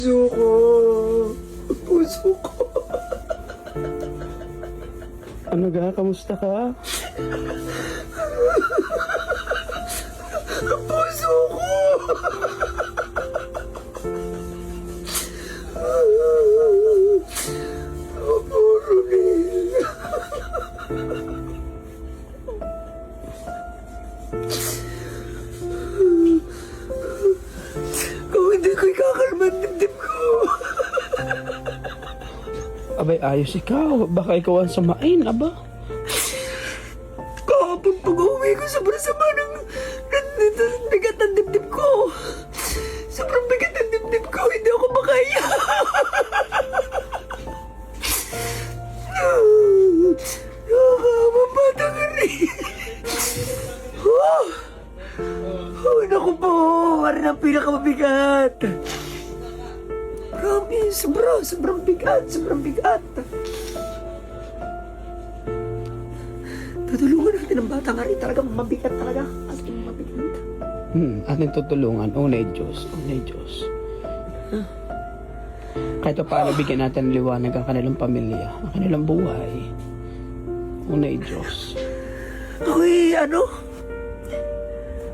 Puso ko. Puso ko. Ano ga? Kamusta ka? Puso ko. Opo, Ronel. Kung hindi ko ikakalma ang dibdib ko. Abay, ayos ikaw. Baka ikaw ang samain, aba. Kahapon pag-uwi ko, sobrang sama ng bigat ng dibdib ko. Sobrang bigat ng dibdib ko, hindi ako makaya. Nakakababata ka rin. Oh, naku po, wala ng pinakamabigat. Promise, bro, sobrang bigat, sobrang bigat. Tutulungan natin ang bata nga rin. Talagang mabigat talaga. As in, mabigat. Ating tutulungan. Unay Diyos. Unay Diyos. Kahit pa paano bigyan natin ng liwanag ang kanilang pamilya, ang kanilang buhay. Unay Diyos. Ako'y ano?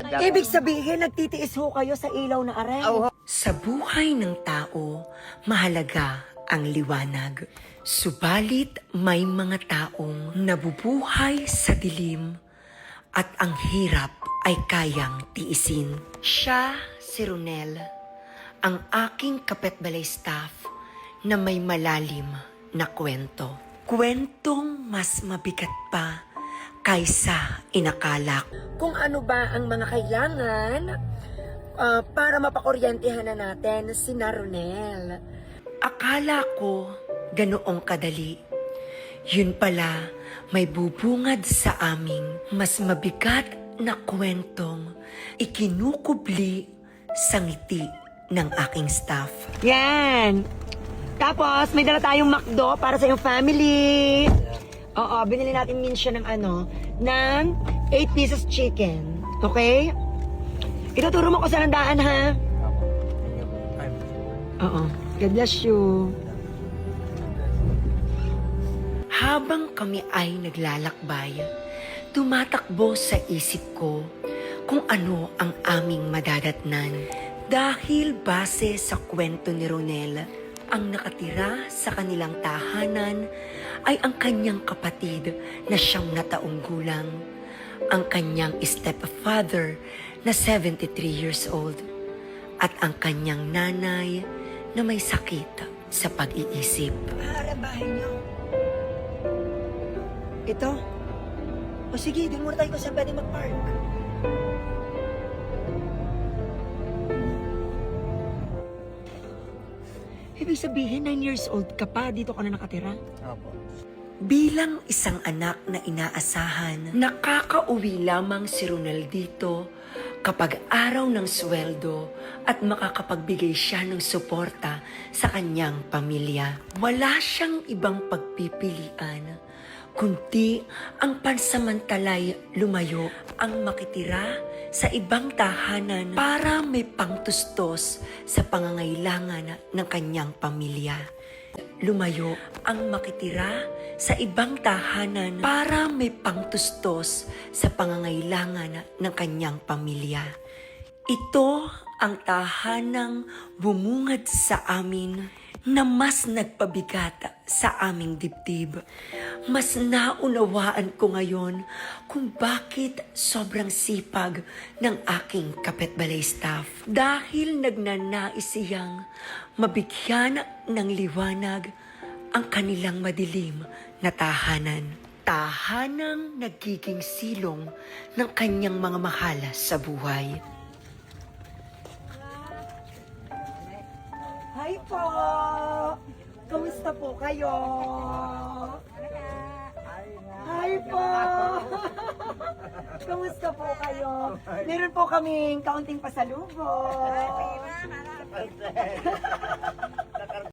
Ibig sabihin, nagtitiis ho kayo sa ilaw na aray. Sa buhay ng tao, mahalaga ang liwanag. Subalit may mga taong nabubuhay sa dilim at ang hirap ay kayang tiisin. Siya si Ronel, ang aking kapitbalay staff na may malalim na kwento. Kwentong mas mabigat pa kaysa inakala. Kung ano ba ang mga kailangan para mapakoryentehan na natin si Ronel. Akala ko ganoong kadali. Yun pala, may bubungad sa aming mas mabigat na kwentong ikinukubli sa ngiti ng aking staff. Yan! Tapos, may dala tayong McDo para sa iyong family. Oo, binili natin min siya ng ng 8 pieces chicken. Okay? Ituturo mo ko sa handaan, ha? Oo. God bless you. Habang kami ay naglalakbay, tumatakbo sa isip ko kung ano ang aming madadatnan. Dahil base sa kwento ni Ronel, ang nakatira sa kanilang tahanan ay ang kanyang kapatid na 9 na taong gulang, ang kanyang stepfather na 73 years old, at ang kanyang nanay na may sakit sa pag-iisip. Para bahay niyo. Ito? O sige, doon muna tayo kung saan pwede mag-park. Ibig sabihin, 9 years old ka pa, dito ka na nakatira? Opo. Bilang isang anak na inaasahan, nakakauwi lamang si Ronel dito kapag araw ng sweldo at makakapagbigay siya ng suporta sa kanyang pamilya. Wala siyang ibang pagpipilian, kundi ang pansamantalay lumayo ang makitira sa ibang tahanan para may pangtustos sa pangangailangan ng kanyang pamilya. Lumayo ang makitira sa ibang tahanan para may pangtustos sa pangangailangan ng kanyang pamilya. Ito ang tahanang bumungad sa amin na mas nagpabigat sa aming dibdib. Mas naunawaan ko ngayon kung bakit sobrang sipag ng aking kapitbalay staff. Dahil nagnanais siyang mabigyan ng liwanag ang kanilang madilim na tahanan. Tahanang nagiging silong ng kanyang mga mahal sa buhay. Hi po! Kamusta po kayo? Hi po! Kamusta po kayo? Meron po kaming kaunting pasalubong.